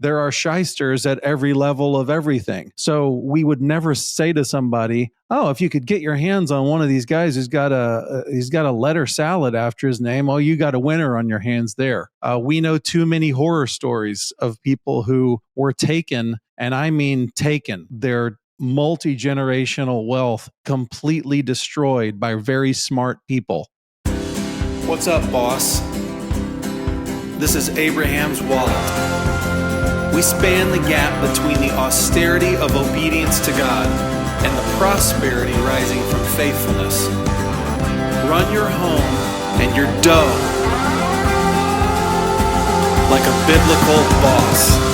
there are shysters at every level of everything. So we would never say to somebody, oh, if you could get your hands on one of these guys who's got a letter salad after his name, oh, you got a winner on your hands there. We know too many horror stories of people who were taken, and I mean taken. Their multi-generational wealth completely destroyed by very smart people. What's up, boss? This is Abraham's wallet. We span the gap between the austerity of obedience to God and the prosperity rising from faithfulness. Run your home and your dough like a biblical boss.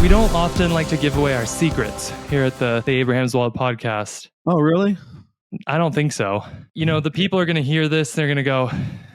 We don't often like to give away our secrets here at the Abraham's Wallet podcast. Oh, really? I don't think so. You know, the people are going to hear this. They're going to go,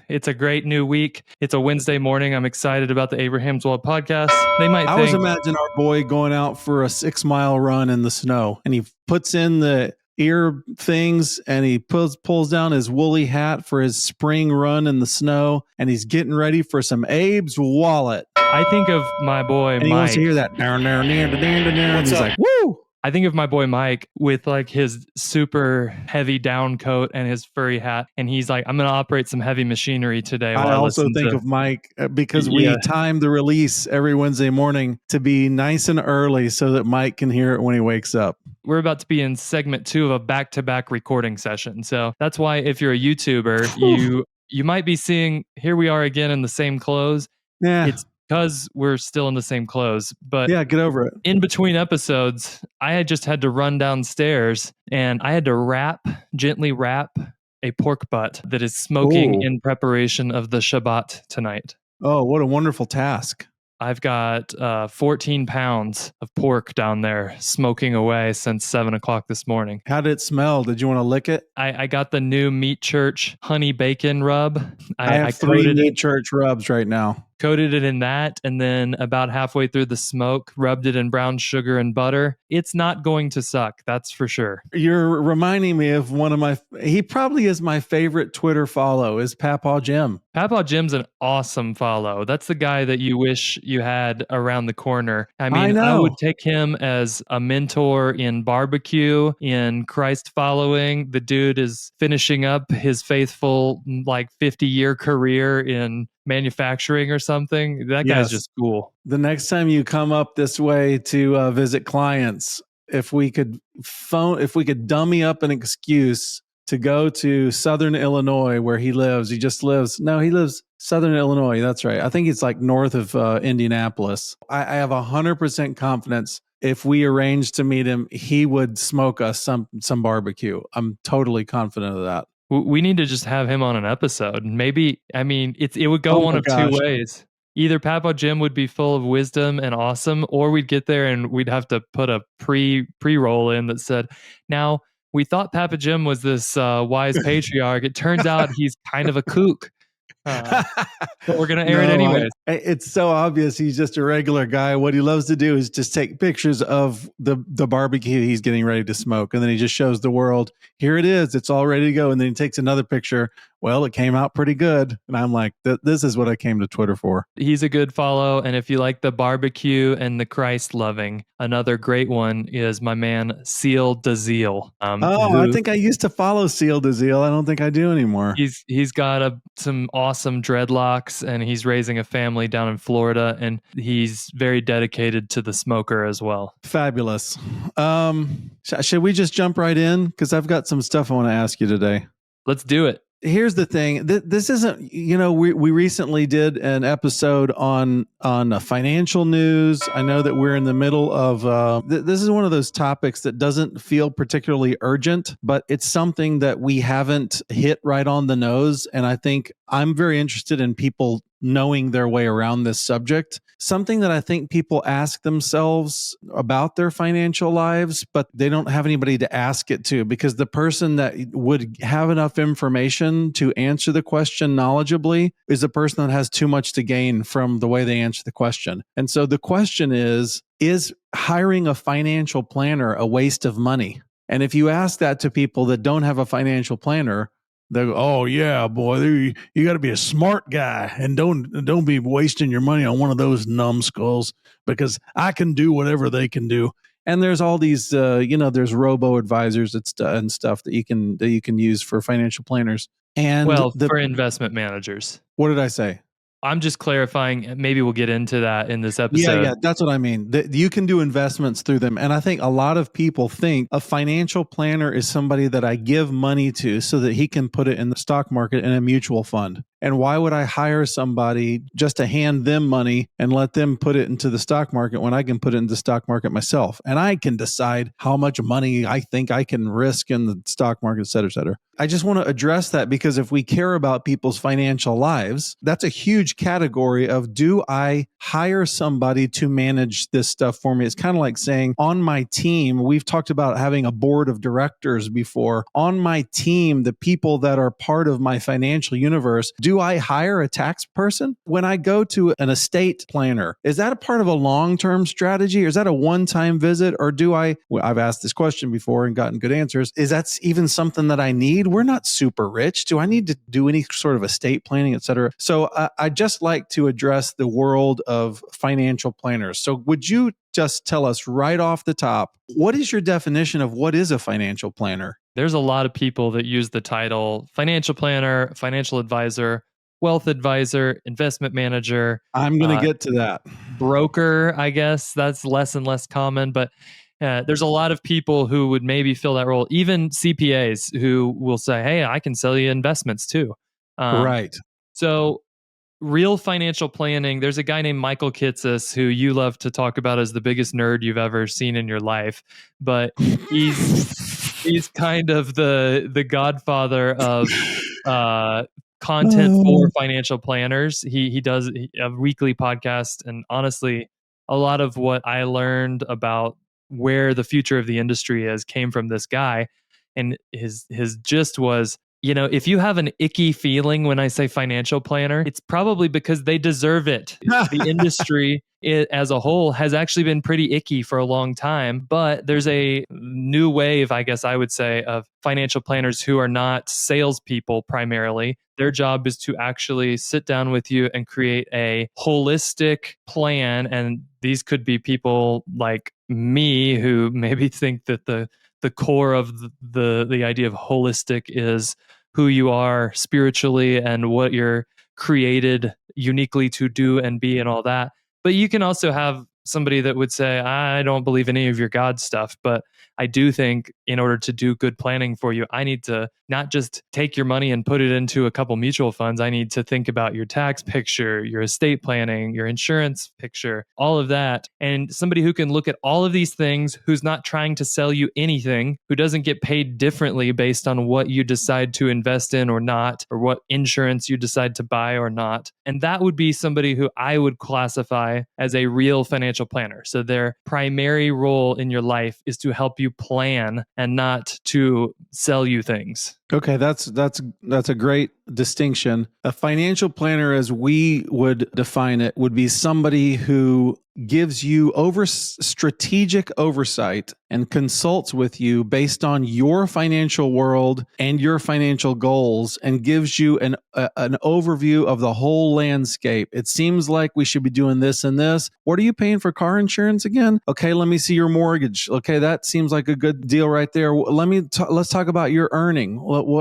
it's a great new week. It's a Wednesday morning. I'm excited about the Abraham's Wallet podcast. They might think... I always imagine our boy going out for a 6-mile run in the snow, and he puts in the ear things and he pulls down his woolly hat for his spring run in the snow, and he's getting ready for some Abe's Wallet. I think of my boy and Mike. He wants to hear that. And he's like, woo! I think of my boy Mike with like his super heavy down coat and his furry hat. And he's like, I'm going to operate some heavy machinery today. I also think of Mike because we time the release every Wednesday morning to be nice and early so that Mike can hear it when he wakes up. We're about to be in segment 2 of a back-to-back recording session. So that's why if you're a YouTuber, you might be seeing, here we are again in the same clothes. Yeah. It's because we're still in the same clothes. But yeah, get over it. In between episodes, I had just had to run downstairs and I had to gently wrap a pork butt that is smoking in preparation of the Shabbat tonight. Oh, what a wonderful task. I've got 14 pounds of pork down there smoking away since 7 o'clock this morning. How did it smell? Did you want to lick it? I got the new Meat Church honey bacon rub. I have 3 Meat Church rubs right now. Coated it in that, and then about halfway through the smoke, rubbed it in brown sugar and butter. It's not going to suck, that's for sure. You're reminding me of he probably is my favorite Twitter follow, is Papaw Jim. Papaw Jim's an awesome follow. That's the guy that you wish you had around the corner. I mean, I would take him as a mentor in barbecue, in Christ following. The dude is finishing up his faithful, 50-year career in manufacturing or something. That guy's just cool. The next time you come up this way to visit clients, if we could dummy up an excuse to go to Southern Illinois where he lives. He lives Southern Illinois. That's right. I think it's like north of Indianapolis. I have 100% confidence if we arranged to meet him, he would smoke us some barbecue. I'm totally confident of that. We need to just have him on an episode. Maybe, it would go one of 2 ways. Either Papa Jim would be full of wisdom and awesome, or we'd get there and we'd have to put a pre-roll in that said, now, we thought Papa Jim was this wise patriarch. It turns out he's kind of a kook. But we're going to air it anyways. It's so obvious he's just a regular guy. What he loves to do is just take pictures of the barbecue he's getting ready to smoke. And then he just shows the world, here it is. It's all ready to go. And then he takes another picture. Well, it came out pretty good. And I'm like, this is what I came to Twitter for. He's a good follow. And if you like the barbecue and the Christ loving, another great one is my man, Seal DeZeal. I think I used to follow Seal DeZeal. I don't think I do anymore. He's got some awesome dreadlocks and he's raising a family down in Florida, and he's very dedicated to the smoker as well. Fabulous. Should we just jump right in? Because I've got some stuff I want to ask you today. Let's do it. Here's the thing. This isn't, we recently did an episode on financial news. I know that we're in the middle of, this is one of those topics that doesn't feel particularly urgent, but it's something that we haven't hit right on the nose. And I think I'm very interested in people knowing their way around this subject. Something that I think people ask themselves about their financial lives, but they don't have anybody to ask it to, because the person that would have enough information to answer the question knowledgeably is a person that has too much to gain from the way they answer the question. And so the question is hiring a financial planner a waste of money? And if you ask that to people that don't have a financial planner, they go, "Oh yeah, boy, you got to be a smart guy and don't be wasting your money on one of those numbskulls because I can do whatever they can do." And there's all these, there's robo advisors and stuff that you can use for financial planners. And for investment managers. What did I say? I'm just clarifying. Maybe we'll get into that in this episode. Yeah, that's what I mean. You can do investments through them. And I think a lot of people think a financial planner is somebody that I give money to so that he can put it in the stock market in a mutual fund. And why would I hire somebody just to hand them money and let them put it into the stock market when I can put it into the stock market myself? And I can decide how much money I think I can risk in the stock market, et cetera, et cetera. I just want to address that because if we care about people's financial lives, that's a huge category of, do I hire somebody to manage this stuff for me? It's kind of like saying, on my team, we've talked about having a board of directors before. On my team, the people that are part of my financial universe, do I hire a tax person? When I go to an estate planner, is that a part of a long-term strategy? Or is that a one-time visit? Or I've asked this question before and gotten good answers. Is that even something that I need? We're not super rich. Do I need to do any sort of estate planning, et cetera? So I just like to address the world of financial planners. So would you just tell us right off the top, what is your definition of what is a financial planner? There's a lot of people that use the title financial planner, financial advisor, wealth advisor, investment manager. I'm going to get to that. Broker, I guess that's less and less common, but there's a lot of people who would maybe fill that role, even CPAs who will say, hey, I can sell you investments too. Right. So real financial planning, there's a guy named Michael Kitces who you love to talk about as the biggest nerd you've ever seen in your life, but he's kind of the godfather of content for financial planners. He does a weekly podcast, and honestly, a lot of what I learned about where the future of the industry is came from this guy. And his gist was, if you have an icky feeling when I say financial planner, it's probably because they deserve it. The industry as a whole has actually been pretty icky for a long time, but there's a new wave, I guess I would say, of financial planners who are not salespeople primarily. Their job is to actually sit down with you and create a holistic plan. And these could be people like me who maybe think that the core of the idea of holistic is who you are spiritually and what you're created uniquely to do and be and all that. But you can also have somebody that would say, I don't believe any of your God stuff, but I do think in order to do good planning for you, I need to not just take your money and put it into a couple mutual funds. I need to think about your tax picture, your estate planning, your insurance picture, all of that. And somebody who can look at all of these things, who's not trying to sell you anything, who doesn't get paid differently based on what you decide to invest in or not, or what insurance you decide to buy or not. And that would be somebody who I would classify as a real financial planner. So their primary role in your life is to help you plan and not to sell you things. Okay, that's a great distinction. A financial planner, as we would define it, would be somebody who gives you strategic oversight and consults with you based on your financial world and your financial goals, and gives you an overview of the whole landscape. It seems like we should be doing this and this. What are you paying for car insurance again? Okay, let me see your mortgage. Okay, that seems like a good deal right there. Let's talk about your earning.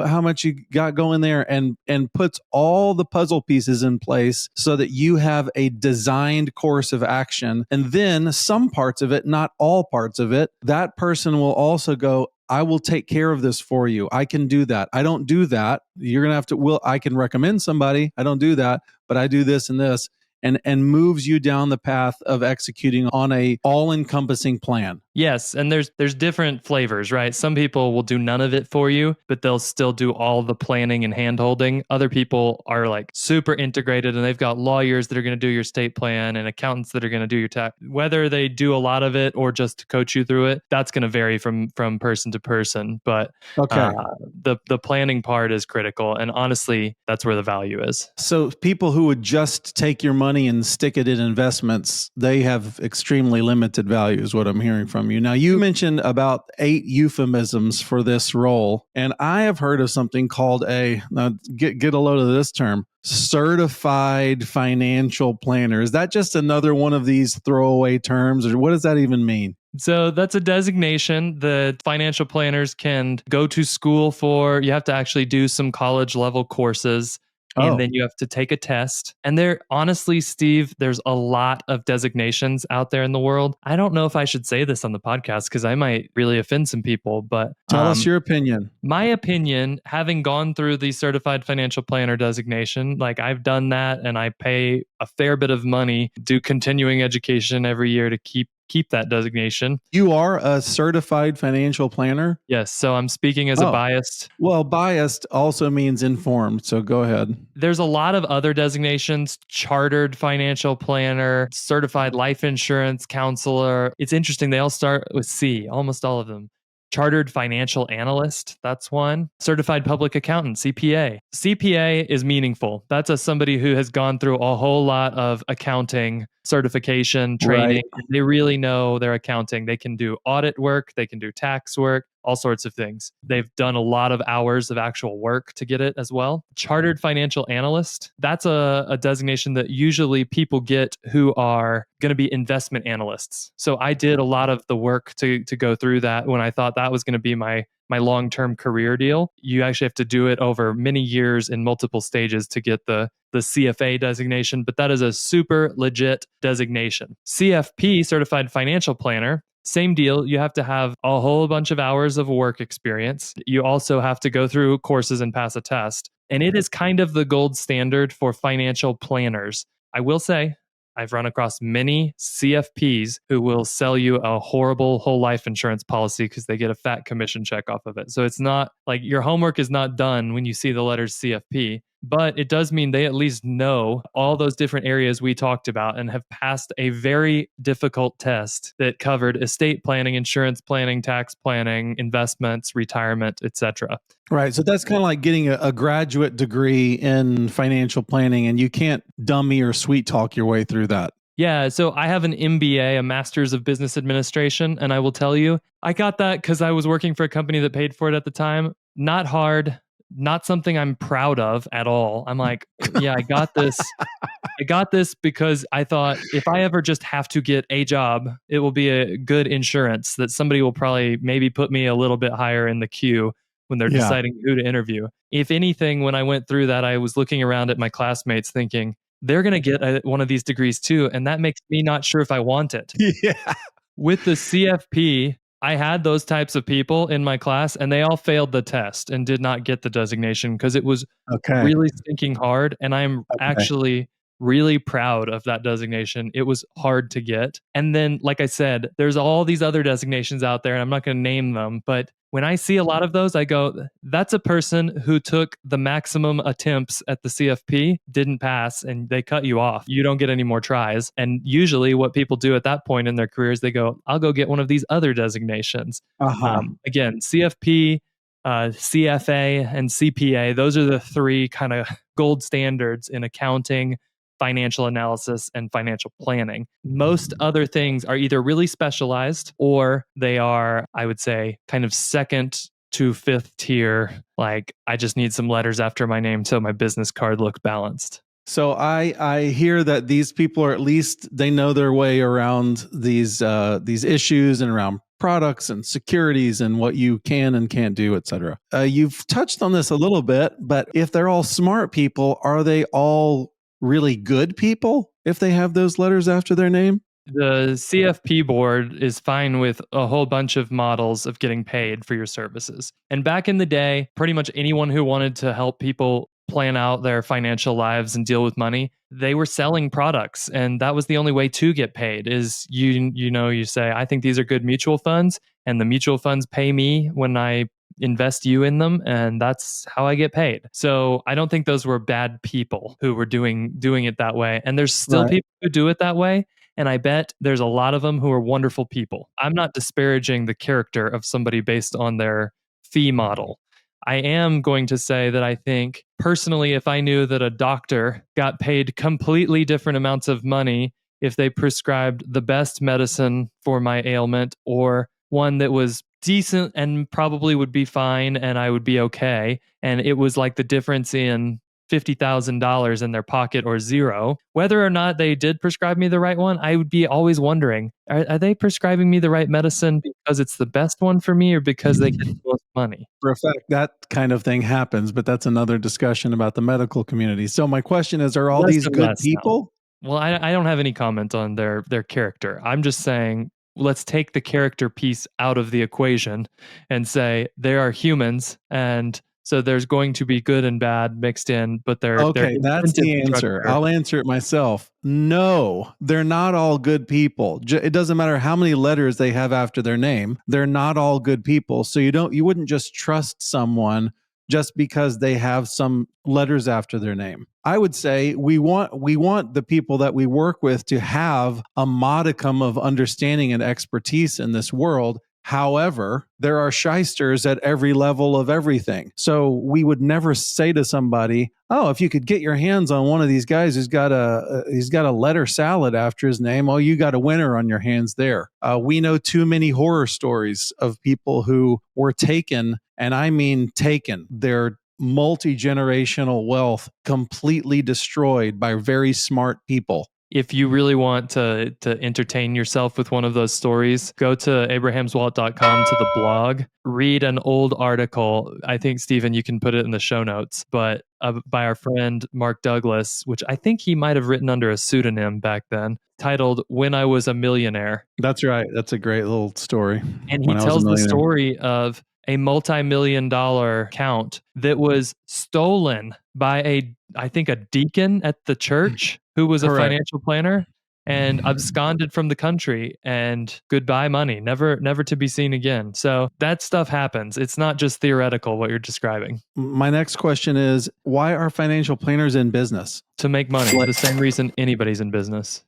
How much you got going there, and puts all the puzzle pieces in place so that you have a designed course of action. And then some parts of it, not all parts of it, that person will also go, I will take care of this for you. I can do that. I don't do that. You're going to have to, I can recommend somebody. I don't do that, but I do this and this. And moves you down the path of executing on a all-encompassing plan. Yes, and there's different flavors, right? Some people will do none of it for you, but they'll still do all the planning and hand-holding. Other people are like super integrated, and they've got lawyers that are going to do your estate plan and accountants that are going to do your tax. Whether they do a lot of it or just coach you through it, that's going to vary from person to person. But the planning part is critical, and honestly, that's where the value is. So people who would just take your money and stick it in investments, they have extremely limited value, is what I'm hearing from from you. Now, you mentioned about 8 euphemisms for this role, and I have heard of something called now get a load of this term, certified financial planner. Is that just another one of these throwaway terms, or what does that even mean? So that's a designation that financial planners can go to school for. You have to actually do some college level courses. And then you have to take a test. And honestly, Steve, there's a lot of designations out there in the world. I don't know if I should say this on the podcast because I might really offend some people, but tell us your opinion. My opinion, having gone through the certified financial planner designation, like I've done that and I pay a fair bit of money, do continuing education every year to keep that designation. You are a certified financial planner? Yes. So I'm speaking as a biased. Well, biased also means informed. So go ahead. There's a lot of other designations: chartered financial planner, certified life insurance counselor. It's interesting. They all start with C, almost all of them. Chartered financial analyst, that's one. Certified public accountant, CPA. CPA is meaningful. That's somebody who has gone through a whole lot of accounting certification, training. Right. They really know their accounting. They can do audit work, they can do tax work, all sorts of things. They've done a lot of hours of actual work to get it as well. Chartered financial analyst, that's a designation that usually people get who are going to be investment analysts. So I did a lot of the work to go through that when I thought that was going to be my long-term career deal. You actually have to do it over many years in multiple stages to get the CFA designation, but that is a super legit designation. CFP, Certified Financial Planner, same deal. You have to have a whole bunch of hours of work experience. You also have to go through courses and pass a test. And it is kind of the gold standard for financial planners. I will say, I've run across many CFPs who will sell you a horrible whole life insurance policy because they get a fat commission check off of it. So it's not like your homework is not done when you see the letters CFP, but it does mean they at least know all those different areas we talked about and have passed a very difficult test that covered estate planning, insurance planning, tax planning, investments, retirement, etc. Right. So that's kind of like getting a graduate degree in financial planning, and you can't dummy or sweet talk your way through that. Yeah, so I have an MBA, a Master's of Business Administration, and I will tell you, I got that because I was working for a company that paid for it at the time. Not hard, not something I'm proud of at all. I'm like, yeah, I got this. I got this because I thought if I ever just have to get a job, it will be a good insurance that somebody will probably maybe put me a little bit higher in the queue when they're deciding who to interview. If anything, when I went through that, I was looking around at my classmates thinking, they're going to get one of these degrees too. And that makes me not sure if I want it. Yeah. With the CFP, I had those types of people in my class and they all failed the test and did not get the designation because it was really stinking hard. And I'm actually really proud of that designation. It was hard to get. And then, like I said, there's all these other designations out there and I'm not going to name them, but when I see a lot of those, I go, that's a person who took the maximum attempts at the CFP, didn't pass, and they cut you off. You don't get any more tries. And usually what people do at that point in their careers, they go, I'll go get one of these other designations. Again, CFP, CFA, and CPA, those are the three kind of gold standards in accounting, financial analysis, and financial planning. Most other things are either really specialized or they are, I would say, kind of second to fifth tier. Like, I just need some letters after my name so my business card looks balanced. So I hear that these people are, at least they know their way around these issues and around products and securities and what you can and can't do, et cetera. You've touched on this a little bit, but if they're all smart people, are they all really good people if they have those letters after their name? The CFP board is fine with a whole bunch of models of getting paid for your services. And back in the day, pretty much anyone who wanted to help people plan out their financial lives and deal with money, they were selling products. And that was the only way to get paid is you say, I think these are good mutual funds, and the mutual funds pay me when I invest you in them, and that's how I get paid. So I don't think those were bad people who were doing it that way. And there's still people who do it that way. And I bet there's a lot of them who are wonderful people. I'm not disparaging the character of somebody based on their fee model. I am going to say that I think personally, if I knew that a doctor got paid completely different amounts of money if they prescribed the best medicine for my ailment or one that was decent and probably would be fine and I would be okay. And it was like the difference in $50,000 in their pocket or zero. Whether or not they did prescribe me the right one, I would be always wondering, are they prescribing me the right medicine because it's the best one for me or because they get the most money? For a fact, that kind of thing happens, but that's another discussion about the medical community. So my question is, are all Less these and good less now. people? Well, I don't have any comment on their character. I'm just saying let's take the character piece out of the equation and say they are humans, and so there's going to be good and bad mixed in, but their Okay, that's incentive the answer. structure. I'll answer it myself. No, they're not all good people. It doesn't matter how many letters they have after their name. They're not all good people. So you wouldn't just trust someone just because they have some letters after their name. I would say we want the people that we work with to have a modicum of understanding and expertise in this world. However, there are shysters at every level of everything. So we would never say to somebody, "Oh, if you could get your hands on one of these guys who's got a letter salad after his name, oh, you got a winner on your hands there." We know too many horror stories of people who were taken, and I mean taken. Their multi-generational wealth completely destroyed by very smart people. If you really want to entertain yourself with one of those stories, go to abrahamswalt.com to the blog, read an old article. I think, Stephen, you can put it in the show notes, but by our friend Mark Douglas, which I think he might have written under a pseudonym back then, titled When I Was a Millionaire. That's right. That's a great little story. And he When I was a tells the millionaire. story of a multi-million dollar account that was stolen by I think a deacon at the church who was a Correct. financial planner and absconded from the country, and goodbye money, never to be seen again. So that stuff happens. It's not just theoretical what you're describing. My next question is, why are financial planners in business? To make money, the same reason anybody's in business.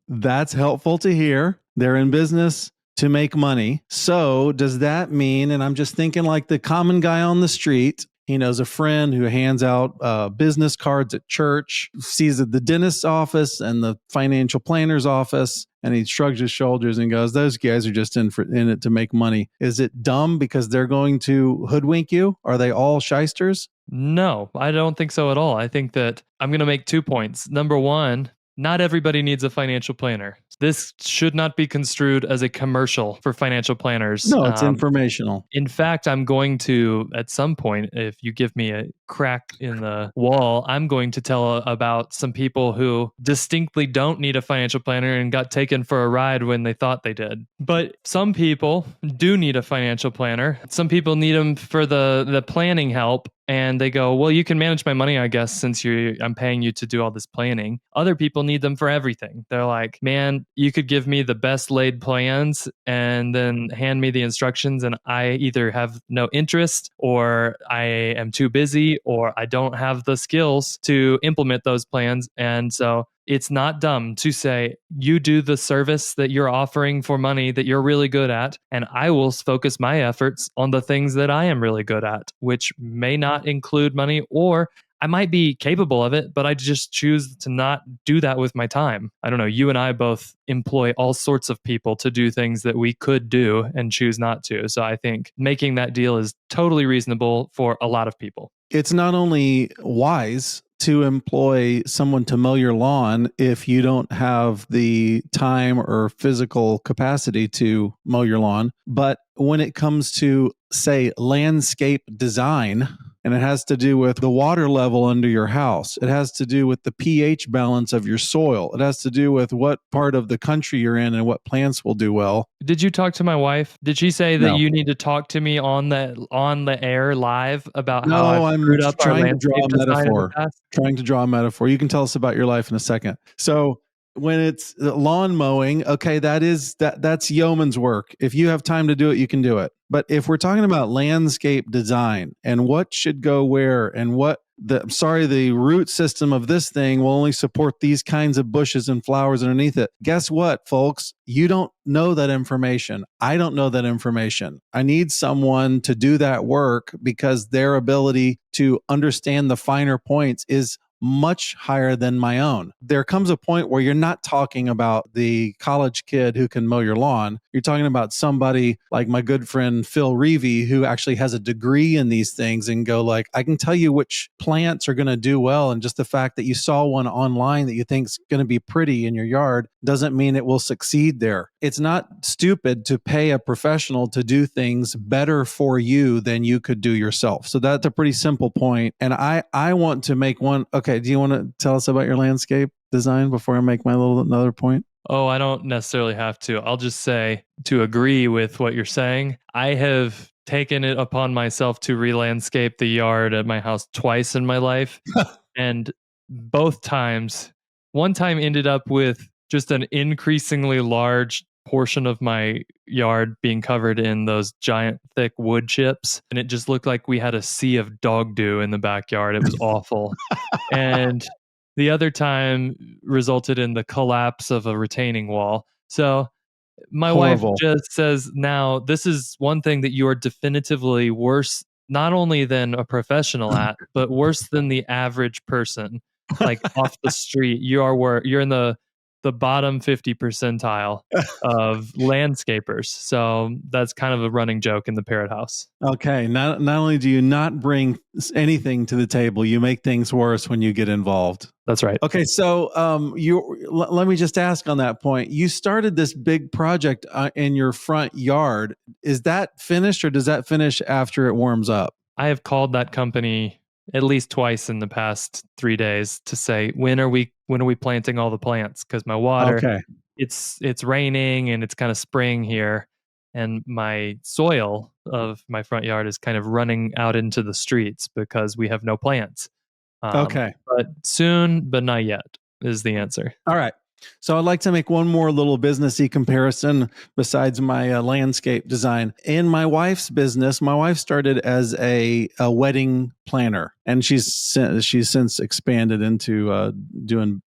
That's helpful to hear. They're in business to make money. So does that mean, and I'm just thinking like the common guy on the street, he knows a friend who hands out business cards at church, sees at the dentist's office and the financial planner's office, and he shrugs his shoulders and goes, "Those guys are just in it to make money." Is it dumb because they're going to hoodwink you? Are they all shysters? No, I don't think so at all. I think that I'm going to make 2 points. Number one, not everybody needs a financial planner. This should not be construed as a commercial for financial planners. No, it's informational. In fact, I'm going to, at some point, if you give me a crack in the wall, I'm going to tell about some people who distinctly don't need a financial planner and got taken for a ride when they thought they did. But some people do need a financial planner. Some people need them for the planning help. And they go, well, you can manage my money, I guess, since I'm paying you to do all this planning. Other people need them for everything. They're like, man, you could give me the best laid plans and then hand me the instructions, and I either have no interest, or I am too busy, or I don't have the skills to implement those plans. And so it's not dumb to say, you do the service that you're offering for money that you're really good at, and I will focus my efforts on the things that I am really good at, which may not include money, or I might be capable of it, but I just choose to not do that with my time. I don't know. You and I both employ all sorts of people to do things that we could do and choose not to. So I think making that deal is totally reasonable for a lot of people. It's not only wise to employ someone to mow your lawn if you don't have the time or physical capacity to mow your lawn, but when it comes to, say, landscape design, and it has to do with the water level under your house, it has to do with the pH balance of your soil, it has to do with what part of the country you're in and what plants will do well. Did you talk to my wife? Did she say that No. you need to talk to me on the air live about how No, I've I'm screwed up our trying to draw landscape a design in the metaphor. past? Trying to draw a metaphor. You can tell us about your life in a second. So when it's lawn mowing, okay, that's yeoman's work. If you have time to do it, you can do it. But if we're talking about landscape design and what should go where and the root system of this thing will only support these kinds of bushes and flowers underneath it. Guess what, folks? You don't know that information. I don't know that information. I need someone to do that work because their ability to understand the finer points is much higher than my own. There comes a point where you're not talking about the college kid who can mow your lawn. You're talking about somebody like my good friend Phil Reevy, who actually has a degree in these things, and go like, I can tell you which plants are going to do well. And just the fact that you saw one online that you think is going to be pretty in your yard doesn't mean it will succeed there. It's not stupid to pay a professional to do things better for you than you could do yourself. So that's a pretty simple point. And I want to make one. Okay, do you want to tell us about your landscape design before I make my little another point? Oh, I don't necessarily have to. I'll just say, to agree with what you're saying, I have taken it upon myself to re-landscape the yard at my house twice in my life. And both times, one time ended up with just an increasingly large portion of my yard being covered in those giant thick wood chips. And it just looked like we had a sea of dog dew in the backyard. It was awful. And the other time resulted in the collapse of a retaining wall. So my wife Horrible. just says, now, this is one thing that you are definitively worse, not only than a professional at, but worse than the average person, like off the street. You're in the bottom 50 percentile of landscapers. So that's kind of a running joke in the Parrot House. Okay. Not only do you not bring anything to the table, you make things worse when you get involved. That's right. Okay, so let me just ask on that point. You started this big project in your front yard. Is that finished, or does that finish after it warms up? I have called that company at least twice in the past 3 days to say, when are we planting all the plants? Because my water, Okay. it's raining and it's kind of spring here, and my soil of my front yard is kind of running out into the streets because we have no plants. Okay. But soon, but not yet, is the answer. All right. So I'd like to make one more little businessy comparison besides my landscape design. In my wife's business, my wife started as a wedding planner, and she's since expanded into doing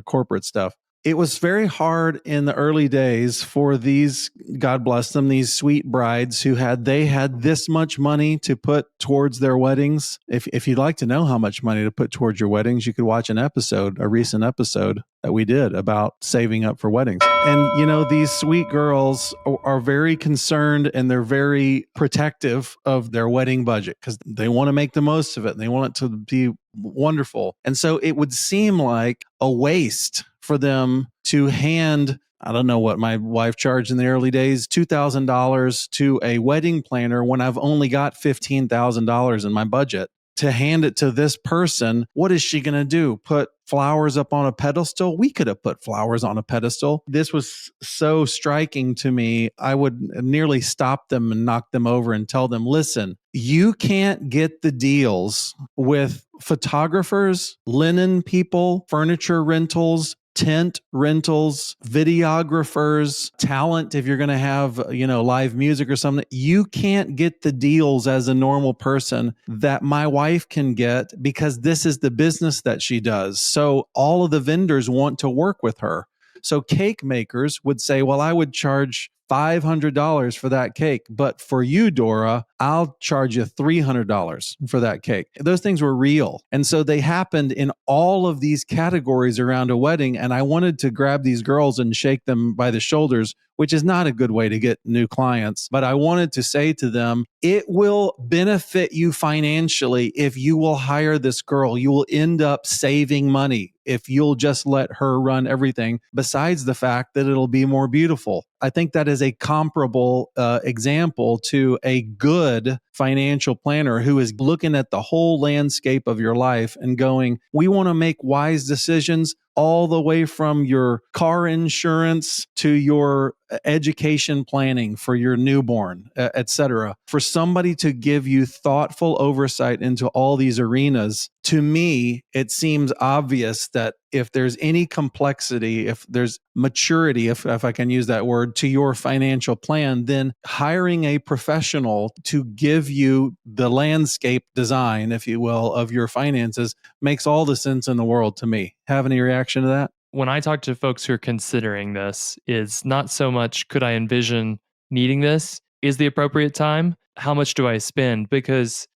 corporate stuff. It was very hard in the early days for these, God bless them, these sweet brides who had this much money to put towards their weddings. If you'd like to know how much money to put towards your weddings, you could watch a recent episode that we did about saving up for weddings. And these sweet girls are very concerned, and they're very protective of their wedding budget because they want to make the most of it and they want it to be wonderful. And so it would seem like a waste for them to hand, I don't know what my wife charged in the early days, $2,000 to a wedding planner when I've only got $15,000 in my budget, to hand it to this person. What is she going to do? Put flowers up on a pedestal? We could have put flowers on a pedestal. This was so striking to me. I would nearly stop them and knock them over and tell them, listen, you can't get the deals with photographers, linen people, furniture rentals, tent rentals, videographers, talent. If you're going to have, live music or something, you can't get the deals as a normal person that my wife can get, because this is the business that she does. So all of the vendors want to work with her. So cake makers would say, well, I would charge $500 for that cake. But for you, Dora, I'll charge you $300 for that cake. Those things were real. And so they happened in all of these categories around a wedding. And I wanted to grab these girls and shake them by the shoulders, which is not a good way to get new clients. But I wanted to say to them, it will benefit you financially if you will hire this girl. You will end up saving money if you'll just let her run everything, besides the fact that it'll be more beautiful. I think that is a comparable example to a good financial planner who is looking at the whole landscape of your life and going, we want to make wise decisions all the way from your car insurance to your education planning for your newborn, et cetera. For somebody to give you thoughtful oversight into all these arenas, to me, it seems obvious that if there's any complexity, if there's maturity, if I can use that word, to your financial plan, then hiring a professional to give you the landscape design, if you will, of your finances makes all the sense in the world to me. Have any reaction to that? When I talk to folks who are considering this, it's not so much could I envision needing this, is the appropriate time. how much do I spend? Because,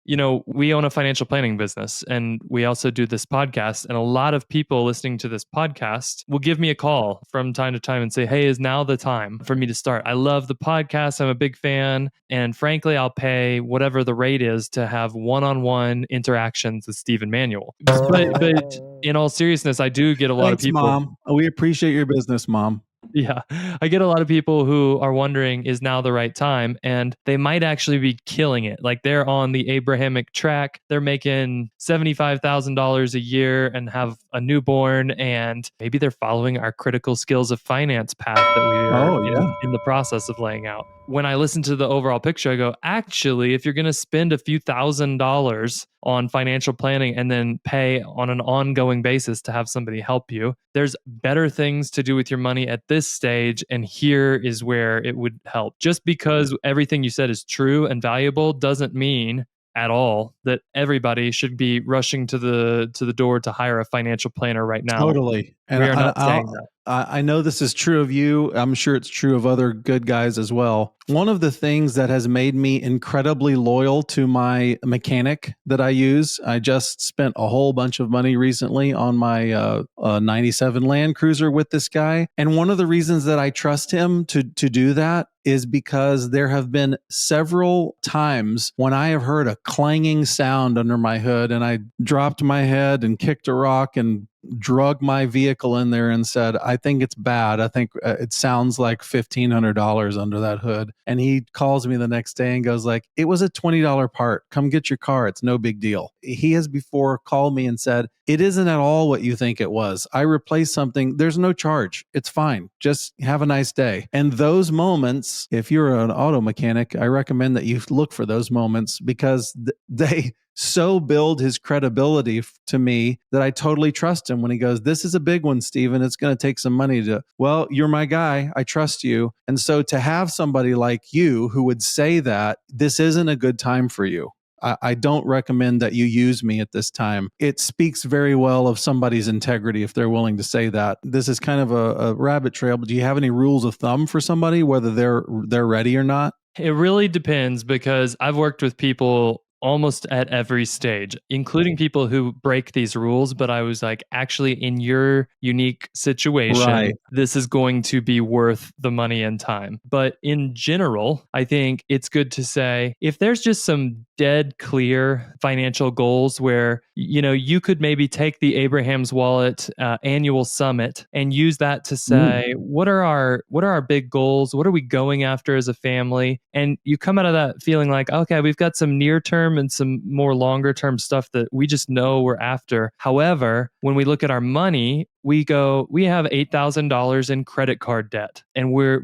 we own a financial planning business and we also do this podcast. And a lot of people listening to this podcast will give me a call from time to time and say, "Hey, is now the time for me to start? I love the podcast. I'm a big fan. And frankly, I'll pay whatever the rate is to have one-on-one interactions with Stephen Manuel." But in all seriousness, I do get a lot of Thanks, people. Mom. We appreciate your business, Mom. Yeah. I get a lot of people who are wondering, is now the right time? And they might actually be killing it. Like they're on the Abrahamic track. They're making $75,000 a year and have a newborn. And maybe they're following our critical skills of finance path that we are Oh, yeah. in the process of laying out. When I listen to the overall picture, I go, actually, if you're going to spend a few $1,000s on financial planning and then pay on an ongoing basis to have somebody help you, there's better things to do with your money at this stage. And here is where it would help. Just because everything you said is true and valuable doesn't mean at all that everybody should be rushing to the door to hire a financial planner right now. Totally. And We are not saying that. I know this is true of you. I'm sure it's true of other good guys as well. One of the things that has made me incredibly loyal to my mechanic that I use, I just spent a whole bunch of money recently on my 97 Land Cruiser with this guy. And one of the reasons that I trust him to do that is because there have been several times when I have heard a clanging sound under my hood and I dropped my head and kicked a rock and drug my vehicle in there and said, "I think it's bad. I think it sounds like $1,500 under that hood." And he calls me the next day and goes like, "It was a $20 part. Come get your car. It's no big deal." He has before called me and said, "It isn't at all what you think it was. I replaced something. There's no charge. It's fine. Just have a nice day." And those moments, if you're an auto mechanic, I recommend that you look for those moments because they so build his credibility to me that I totally trust him when he goes, "This is a big one, Steven. It's going to take some money to," well, you're my guy. I trust you. And so to have somebody like you who would say that this isn't a good time for you, I don't recommend that you use me at this time. It speaks very well of somebody's integrity if they're willing to say that. This is kind of a rabbit trail, but do you have any rules of thumb for somebody, whether they're ready or not? It really depends because I've worked with people almost at every stage, including people who break these rules. But I was like, actually, in your unique situation, Right. this is going to be worth the money and time. But in general, I think it's good to say if there's just some dead clear financial goals where you could maybe take the Abraham's Wallet annual summit and use that to say what are our big goals, what are we going after as a family, and you come out of that feeling like, okay, we've got some near term and some more longer term stuff that we just know we're after. However, when we look at our money, we have $8,000 in credit card debt, and we're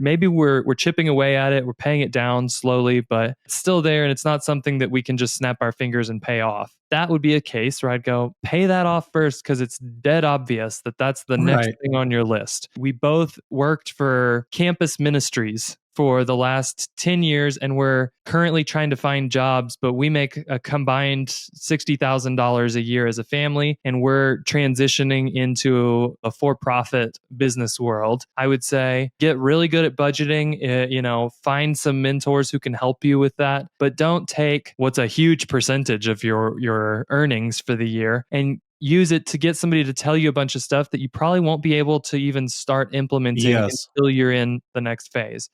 chipping away at it. We're paying it down slowly, but it's still there, and it's not something that we can just snap our fingers and pay off. That would be a case where I'd go, pay that off first because it's dead obvious that that's the next Right. thing on your list. We both worked for campus ministries for the last 10 years, and we're currently trying to find jobs, but we make a combined $60,000 a year as a family, and we're transitioning into a for-profit business world. I would say get really good at budgeting, find some mentors who can help you with that, but don't take what's a huge percentage of your earnings for the year and use it to get somebody to tell you a bunch of stuff that you probably won't be able to even start implementing Yes. until you're in the next phase.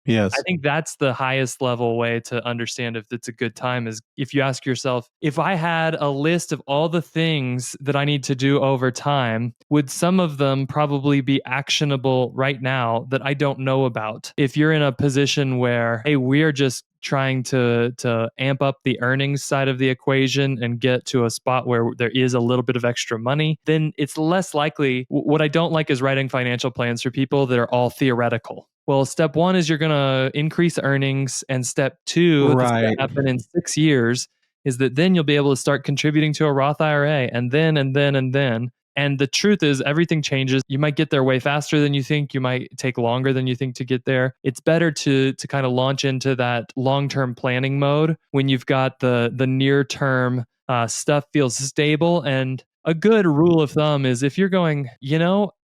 I Yes. think that's the highest level way to understand if it's a good time is if you ask yourself, if I had a list of all the things that I need to do over time, would some of them probably be actionable right now that I don't know about? If you're in a position where, hey, we're just trying to amp up the earnings side of the equation and get to a spot where there is a little bit of extra money, then it's less likely. What I don't like is writing financial plans for people that are all theoretical. Well, step one is you're going to increase earnings. And step two, that's going Right. to happen in 6 years, is that then you'll be able to start contributing to a Roth IRA and then, and then, and then. And the truth is, everything changes. You might get there way faster than you think. You might take longer than you think to get there. It's better to kind of launch into that long-term planning mode when you've got the near-term stuff feels stable. And a good rule of thumb is if you're going,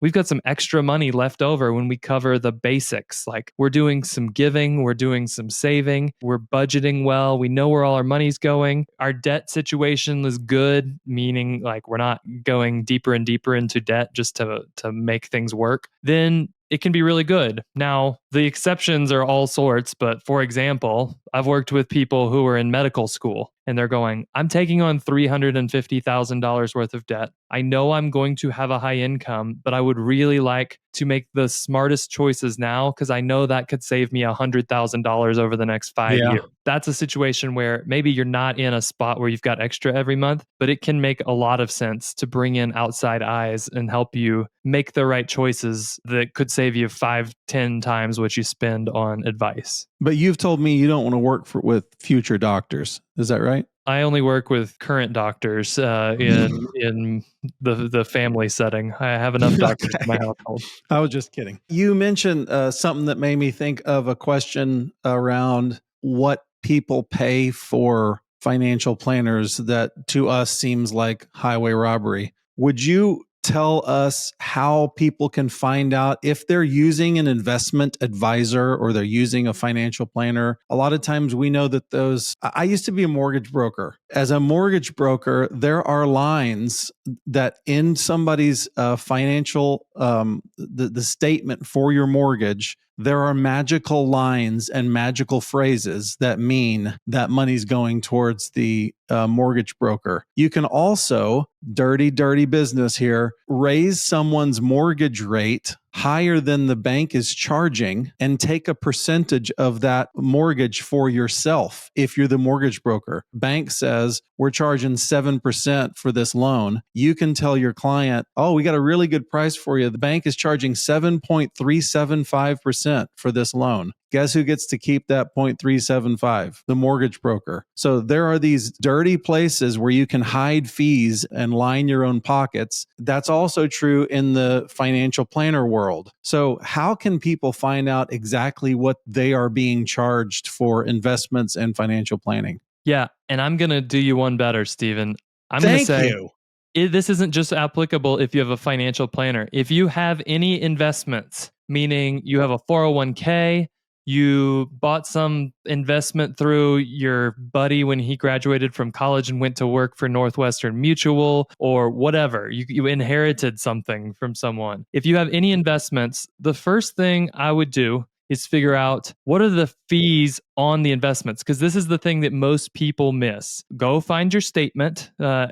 we've got some extra money left over when we cover the basics. Like we're doing some giving, we're doing some saving, we're budgeting well, we know where all our money's going. Our debt situation is good, meaning like we're not going deeper and deeper into debt just to make things work. Then it can be really good. Now, the exceptions are all sorts, but for example, I've worked with people who are in medical school and they're going, I'm taking on $350,000 worth of debt. I know I'm going to have a high income, but I would really like to make the smartest choices now because I know that could save me $100,000 over the next 5 years. That's a situation where maybe you're not in a spot where you've got extra every month, but it can make a lot of sense to bring in outside eyes and help you make the right choices that could save you 5-10 times what you spend on advice. But you've told me you don't want to work with future doctors. Is that right? I only work with current doctors in the family setting. I have enough doctors in my household. I was just kidding. You mentioned something that made me think of a question around what people pay for financial planners that to us seems like highway robbery. Would you tell us how people can find out if they're using an investment advisor or they're using a financial planner? A lot of times we know that I used to be a mortgage broker. As a mortgage broker, there are lines that in somebody's financial, the statement for your mortgage, there are magical lines and magical phrases that mean that money's going towards the mortgage broker. You can also, dirty business here, raise someone's mortgage rate higher than the bank is charging and take a percentage of that mortgage for yourself. If you're the mortgage broker, bank says we're charging 7% for this loan. You can tell your client, oh, we got a really good price for you. The bank is charging 7.375% for this loan. Guess who gets to keep that 0.375? The mortgage broker. So there are these dirty places where you can hide fees and line your own pockets. That's also true in the financial planner world. So how can people find out exactly what they are being charged for investments and financial planning? Yeah, and I'm going to do you one better, Stephen. I'm going to say this isn't just applicable if you have a financial planner. If you have any investments, meaning you have a 401k, you bought some investment through your buddy when he graduated from college and went to work for Northwestern Mutual or whatever, you inherited something from someone. If you have any investments, the first thing I would do is figure out what are the fees on the investments, because this is the thing that most people miss. Go find your statement,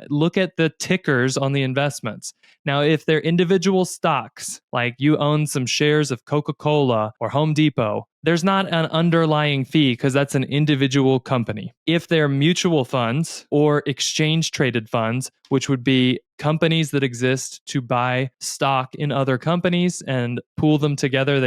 look at the tickers on the investments. Now, if they're individual stocks, like you own some shares of Coca-Cola or Home Depot, there's not an underlying fee because that's an individual company. If they're mutual funds or exchange traded funds, which would be companies that exist to buy stock in other companies and pool them together,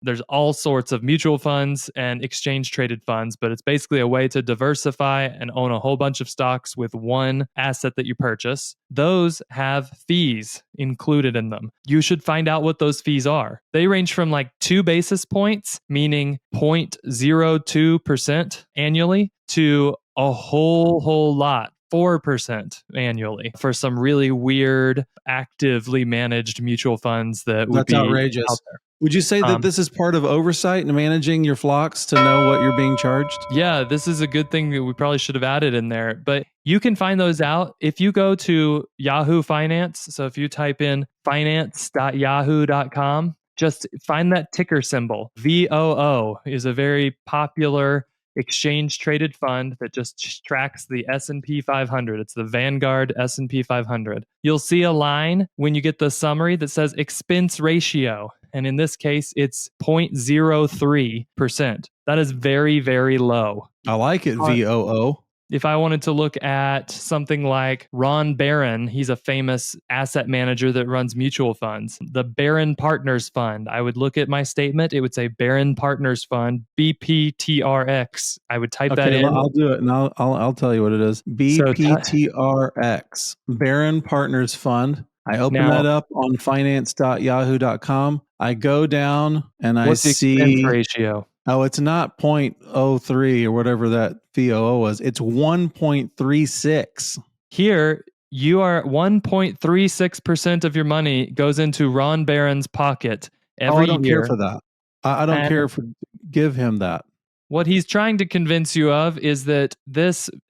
there's all sorts of mutual funds and exchange traded funds, but it's basically a way to diversify and own a whole bunch of stocks with one asset that you purchase. Those have fees included in them. You should find out what those fees are. They range from like 2 basis points, meaning 0.02% annually, to a whole lot, 4% annually, for some really weird, actively managed mutual funds that's outrageous. Out there. Would you say that this is part of oversight and managing your flocks to know what you're being charged? Yeah, this is a good thing that we probably should have added in there. But you can find those out if you go to Yahoo Finance. So if you type in finance.yahoo.com, just find that ticker symbol. VOO is a very popular exchange traded fund that just tracks the S&P 500. It's the Vanguard S&P 500. You'll see a line when you get the summary that says expense ratio. And in this case, it's 0.03%. That is very, very low. I like it, VOO. If I wanted to look at something like Ron Barron, he's a famous asset manager that runs mutual funds. The Barron Partners Fund, I would look at my statement. It would say Barron Partners Fund, BPTRX. I would type that in. I'll do it, and I'll tell you what it is. BPTRX, Barron Partners Fund. I open that up on finance.yahoo.com. I go down and I see the expense ratio. Oh, it's not 0.03 or whatever that VOO was. It's 1.36. Here, you are 1.36% of your money goes into Ron Barron's pocket Oh, I every don't care year. for that. I don't And care for give him that. what he's trying to convince you of is that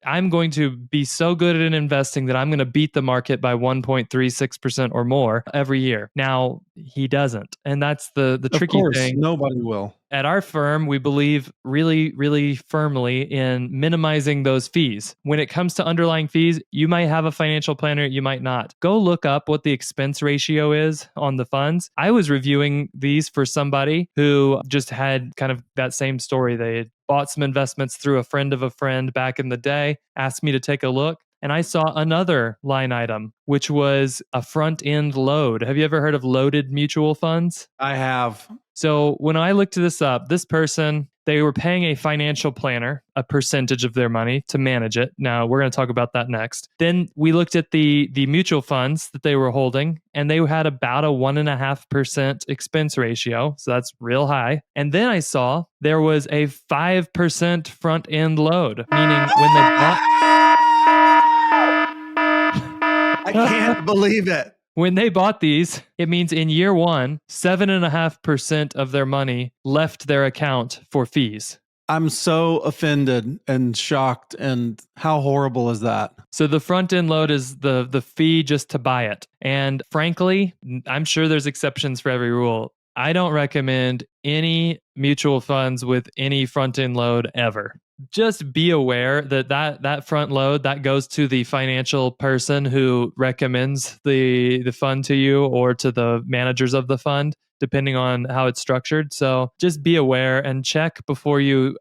I'm going to be so good at investing that I'm going to beat the market by 1.36% or more every year. Now, he doesn't. And that's the Of tricky course, thing. nobody will. At our firm, we believe really, really firmly in minimizing those fees. When it comes to underlying fees, you might have a financial planner, you might not. Go look up what the expense ratio is on the funds. I was reviewing these for somebody who just had kind of that same story. They had bought some investments through a friend of a friend back in the day, asked me to take a look. And I saw another line item, which was a front end load. Have you ever heard of loaded mutual funds? I have. So when I looked this up, this person, they were paying a financial planner a percentage of their money to manage it. Now we're going to talk about that next. Then we looked at the mutual funds that they were holding, and they had about a 1.5% expense ratio. So that's real high. And then I saw there was a 5% front end load, meaning when they bought I can't believe it. when they bought these, it means in year one, 7.5% of their money left their account for fees. I'm so offended and shocked. And how horrible is that? So the front end load is the fee just to buy it. And frankly, I'm sure there's exceptions for every rule. I don't recommend any mutual funds with any front end load ever. Just be aware that front load that goes to the financial person who recommends the fund to you, or to the managers of the fund, depending on how it's structured. So just be aware and check before you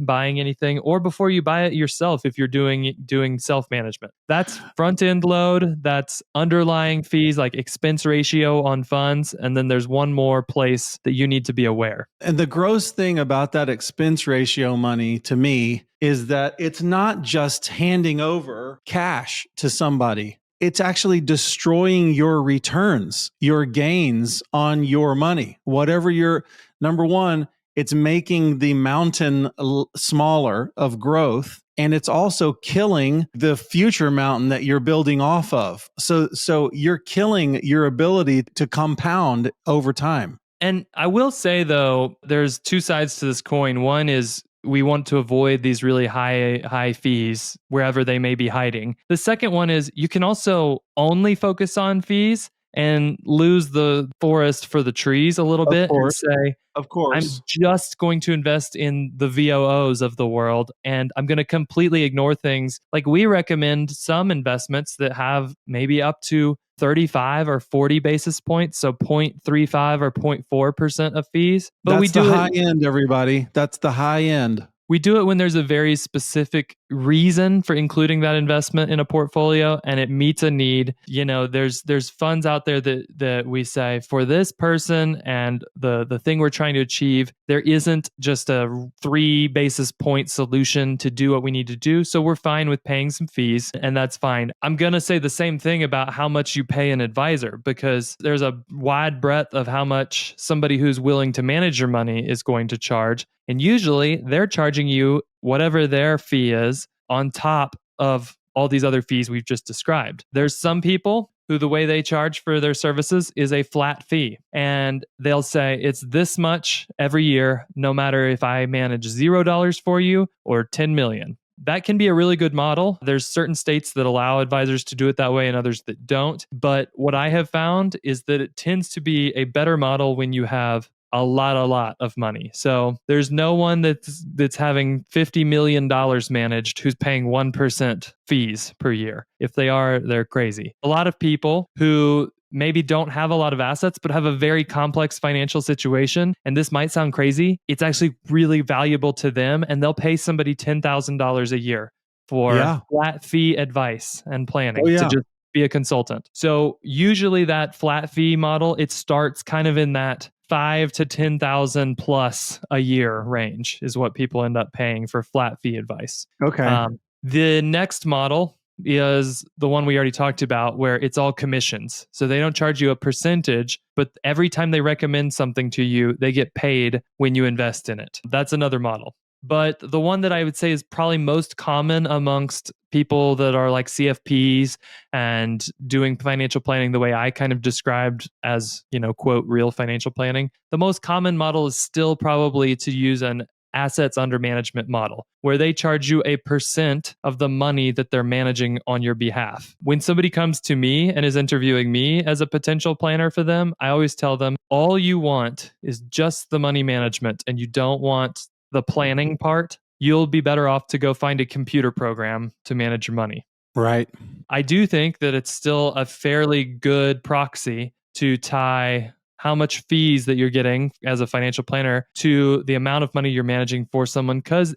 buying anything, or before you buy it yourself if you're doing self-management. That's front end load, that's underlying fees like expense ratio on funds, and then there's one more place that you need to be aware. And the gross thing about that expense ratio money to me is that it's not just handing over cash to somebody. It's actually destroying your returns, your gains on your money. Whatever your number one, it's making the mountain smaller of growth, and it's also killing the future mountain that you're building off of. So you're killing your ability to compound over time. And I will say, though, there's two sides to this coin. One is we want to avoid these really high fees wherever they may be hiding. The second one is you can also only focus on fees and lose the forest for the trees a little Of bit and course, say, of I'm course. just going to invest in the VOOs of the world, and I'm going to completely ignore things. Like, we recommend some investments that have maybe up to 35 or 40 basis points, so 0.35 or 0.4% of fees. But That's the high end, everybody. That's the high end. we do it when there's a very specific reason for including that investment in a portfolio and it meets a need. You know, there's funds out there that we say for this person and the thing we're trying to achieve, there isn't just a 3 basis point solution to do what we need to do. So we're fine with paying some fees, and that's fine. I'm going to say the same thing about how much you pay an advisor, because there's a wide breadth of how much somebody who's willing to manage your money is going to charge. And usually they're charging you whatever their fee is on top of all these other fees we've just described. There's some people who the way they charge for their services is a flat fee. And they'll say it's this much every year, no matter if I manage $0 for you or 10 million. That can be a really good model. There's certain states that allow advisors to do it that way and others that don't. But what I have found is that it tends to be a better model when you have a lot of money. So there's no one that's having $50 million managed who's paying 1% fees per year. If they are, they're crazy. A lot of people who maybe don't have a lot of assets, but have a very complex financial situation. And this might sound crazy. It's actually really valuable to them. And they'll pay somebody $10,000 a year for flat fee advice and planning to just be a consultant. So usually that flat fee model, it starts kind of in that 5 to 10,000 plus a year range is what people end up paying for flat fee advice. Okay. The next model is the one we already talked about, where it's all commissions. So they don't charge you a percentage, but every time they recommend something to you, they get paid when you invest in it. That's another model. But the one that I would say is probably most common amongst people that are like CFPs and doing financial planning the way I kind of described as, quote, real financial planning. The most common model is still probably to use an assets under management model, where they charge you a percent of the money that they're managing on your behalf. When somebody comes to me and is interviewing me as a potential planner for them, I always tell them all you want is just the money management and you don't want the planning part. You'll be better off to go find a computer program to manage your money. Right. I do think that it's still a fairly good proxy to tie how much fees that you're getting as a financial planner to the amount of money you're managing for someone, because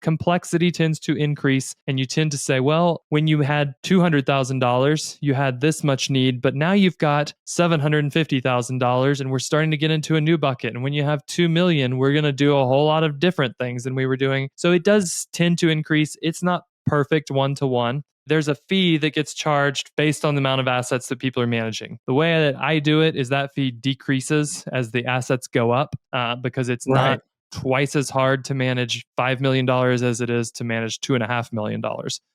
complexity tends to increase, and you tend to say, well, when you had $200,000, you had this much need, but now you've got $750,000 and we're starting to get into a new bucket. And when you have 2 million, we're going to do a whole lot of different things than we were doing. So it does tend to increase. It's not perfect one-to-one. There's a fee that gets charged based on the amount of assets that people are managing. The way that I do it is that fee decreases as the assets go up, because it's not twice as hard to manage $5 million as it is to manage $2.5 million.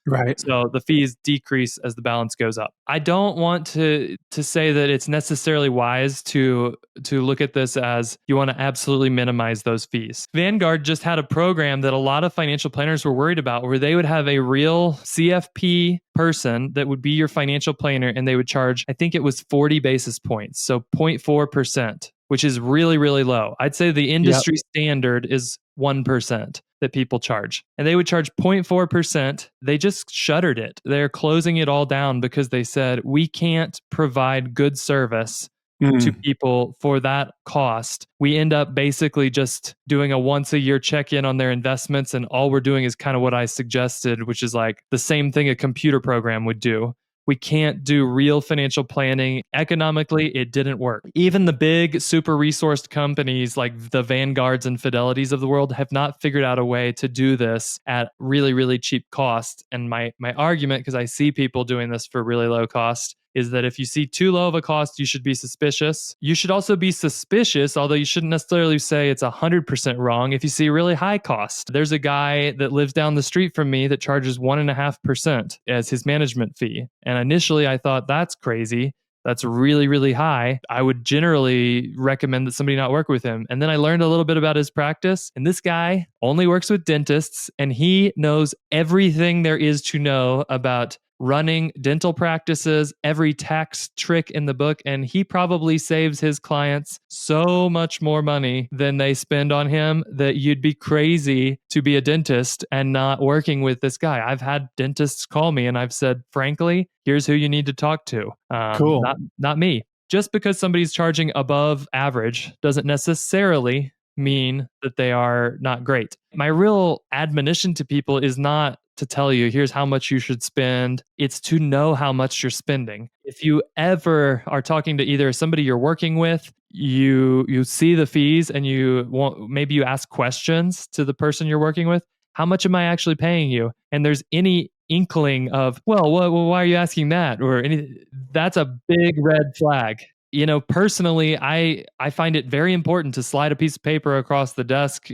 Right. So the fees decrease as the balance goes up. I don't want to say that it's necessarily wise to look at this as you want to absolutely minimize those fees. Vanguard just had a program that a lot of financial planners were worried about, where they would have a real CFP person that would be your financial planner, and they would charge, I think it was 40 basis points, so 0.4%, which is really, really low. I'd say the industry standard is 1% that people charge. And they would charge 0.4%. They just shuttered it. They're closing it all down because they said, we can't provide good service to people for that cost. We end up basically just doing a once a year check-in on their investments, and all we're doing is kind of what I suggested, which is like the same thing a computer program would do. We can't do real financial planning. Economically, it didn't work. Even the big super resourced companies like the Vanguards and Fidelities of the world have not figured out a way to do this at really, really cheap cost. And my argument, because I see people doing this for really low cost, is that if you see too low of a cost, you should be suspicious. You should also be suspicious, although you shouldn't necessarily say it's 100% wrong, if you see really high cost. There's a guy that lives down the street from me that charges 1.5% as his management fee. And initially I thought, that's crazy. That's really, really high. I would generally recommend that somebody not work with him. And then I learned a little bit about his practice. And this guy only works with dentists, and he knows everything there is to know about running dental practices, every tax trick in the book, and he probably saves his clients so much more money than they spend on him that you'd be crazy to be a dentist and not working with this guy. I've had dentists call me and I've said, frankly, here's who you need to talk to. Cool. Not me. Just because somebody's charging above average doesn't necessarily mean that they are not great. My real admonition to people is not to tell you, here's how much you should spend. It's to know how much you're spending. If you ever are talking to either somebody you're working with, you see the fees and maybe you ask questions to the person you're working with. How much am I actually paying you? And there's any inkling of, well, why are you asking that? Or that's a big red flag. Personally, I find it very important to slide a piece of paper across the desk,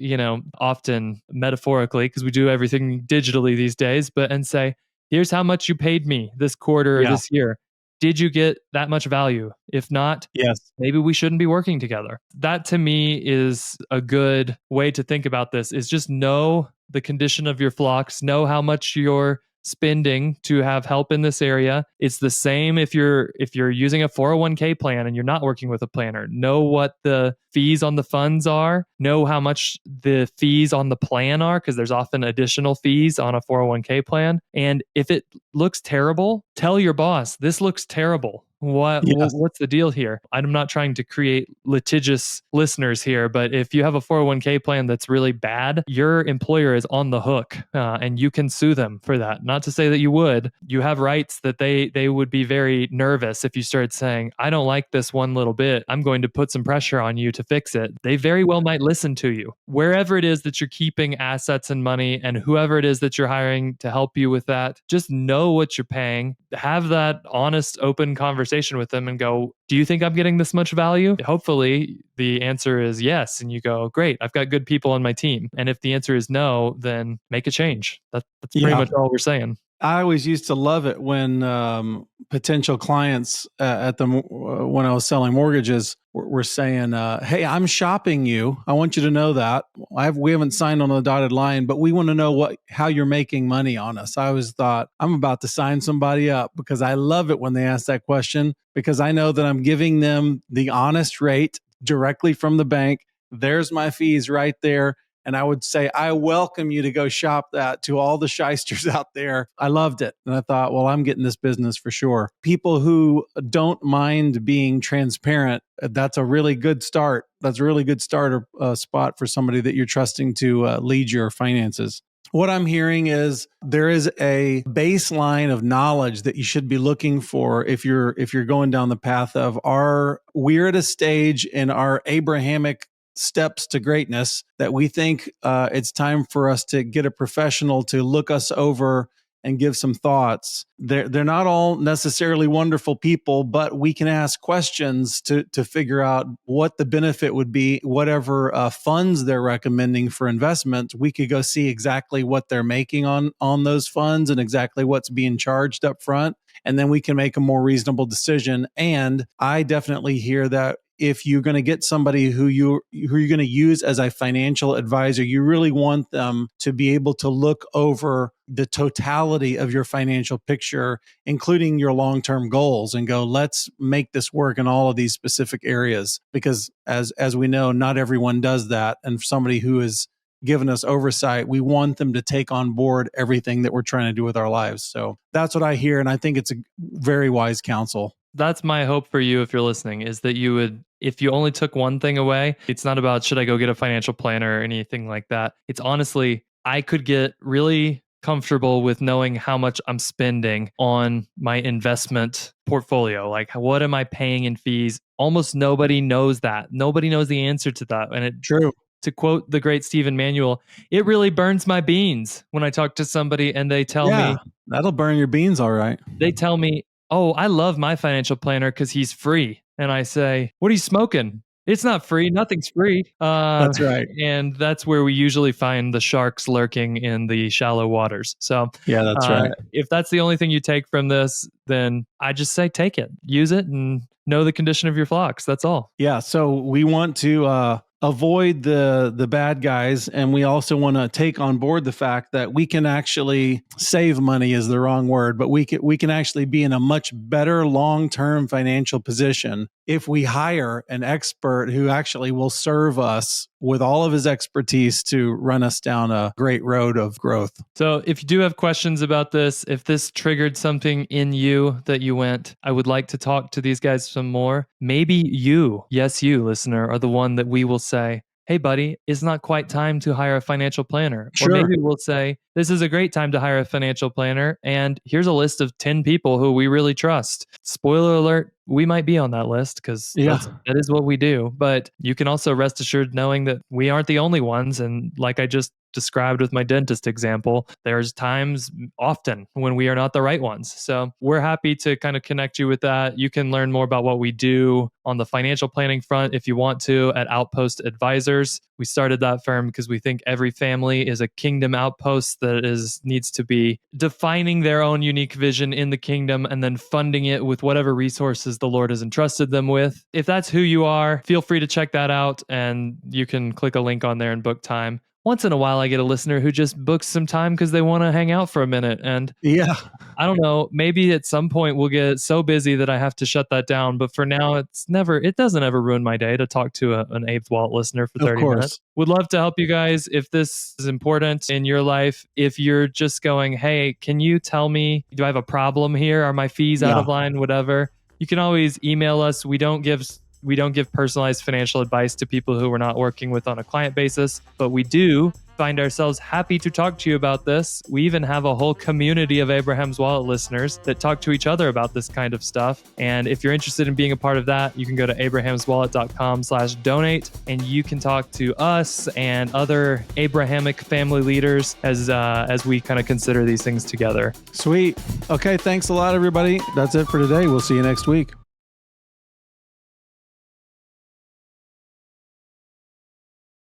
often metaphorically, because we do everything digitally these days, and say, here's how much you paid me this quarter or this year. Did you get that much value? If not, yes, maybe we shouldn't be working together. That to me is a good way to think about this, is just know the condition of your flocks, know how much you're spending to have help in this area. It's the same if you're using a 401k plan and you're not working with a planner. Know what the fees on the funds are, know how much the fees on the plan are, because there's often additional fees on a 401k plan. And if it looks terrible, tell your boss, this looks terrible. What's the deal here? I'm not trying to create litigious listeners here, but if you have a 401k plan that's really bad, your employer is on the hook, and you can sue them for that. Not to say that you would. You have rights that they would be very nervous if you started saying, I don't like this one little bit. I'm going to put some pressure on you to fix it. They very well might listen to you. Wherever it is that you're keeping assets and money, and whoever it is that you're hiring to help you with that, just know what you're paying. Have that honest, open conversation conversation with them and go, do you think I'm getting this much value? Hopefully the answer is yes. And you go, great, I've got good people on my team. And if the answer is no, then make a change. That's pretty Yeah. much all we're saying. I always used to love it when potential clients when I was selling mortgages were saying, "Hey, I'm shopping you. I want you to know that we haven't signed on a dotted line, but we want to know how you're making money on us." I always thought I'm about to sign somebody up because I love it when they ask that question, because I know that I'm giving them the honest rate directly from the bank. There's my fees right there. And I would say, I welcome you to go shop that to all the shysters out there. I loved it. And I thought, well, I'm getting this business for sure. People who don't mind being transparent, that's a really good start. That's a really good starter spot for somebody that you're trusting to lead your finances. What I'm hearing is there is a baseline of knowledge that you should be looking for if you're going down the path of we're at a stage in our Abrahamic steps to greatness that we think it's time for us to get a professional to look us over and give some thoughts. They're not all necessarily wonderful people, but we can ask questions to figure out what the benefit would be. Whatever funds they're recommending for investment, we could go see exactly what they're making on those funds and exactly what's being charged up front. And then we can make a more reasonable decision. And I definitely hear that if you're going to get somebody who you're going to use as a financial advisor, you really want them to be able to look over the totality of your financial picture, including your long-term goals, and go, let's make this work in all of these specific areas. Because as we know, not everyone does that. And for somebody who is given us oversight, we want them to take on board everything that we're trying to do with our lives. So that's what I hear. And I think it's a very wise counsel. That's my hope for you if you're listening, is that you would, if you only took one thing away, it's not about should I go get a financial planner or anything like that. It's honestly, I could get really comfortable with knowing how much I'm spending on my investment portfolio. Like, what am I paying in fees? Almost nobody knows that. Nobody knows the answer to that. And True. To quote the great Stephen Manuel, it really burns my beans when I talk to somebody and they tell me, that'll burn your beans. All right. They tell me, oh, I love my financial planner because he's free. And I say, what are you smoking? It's not free. Nothing's free. That's right. And that's where we usually find the sharks lurking in the shallow waters. So yeah, that's right. If that's the only thing you take from this, then I just say take it, use it, and know the condition of your flocks. That's all. Yeah. So we want to avoid the bad guys, and we also want to take on board the fact that we can actually save money is the wrong word, but we can actually be in a much better long-term financial position if we hire an expert who actually will serve us with all of his expertise to run us down a great road of growth. So if you do have questions about this, if this triggered something in you that you went, I would like to talk to these guys some more. Maybe you, yes, you listener, are the one that we will say, hey, buddy, it's not quite time to hire a financial planner. Sure. Or maybe we'll say, this is a great time to hire a financial planner. And here's a list of 10 people who we really trust. Spoiler alert, we might be on that list because that is what we do. But you can also rest assured knowing that we aren't the only ones. And like I just described with my dentist example, there's times often when we are not the right ones. So we're happy to kind of connect you with that. You can learn more about what we do on the financial planning front if you want to at Outpost Advisors. We started that firm because we think every family is a kingdom outpost that needs to be defining their own unique vision in the kingdom and then funding it with whatever resources the Lord has entrusted them with. If that's who you are, feel free to check that out, and you can click a link on there and book time. Once in a while, I get a listener who just books some time because they want to hang out for a minute. And I don't know, maybe at some point we'll get so busy that I have to shut that down. But for now, it doesn't ever ruin my day to talk to an Eighth Wallet listener for 30 minutes. Would love to help you guys if this is important in your life. If you're just going, hey, can you tell me, do I have a problem here? Are my fees out of line? Whatever. You can always email us. We don't give personalized financial advice to people who we're not working with on a client basis, but we do find ourselves happy to talk to you about this. We even have a whole community of Abraham's Wallet listeners that talk to each other about this kind of stuff. And if you're interested in being a part of that, you can go to abrahamswallet.com/donate, and you can talk to us and other Abrahamic family leaders as we kind of consider these things together. Sweet. Okay, thanks a lot, everybody. That's it for today. We'll see you next week.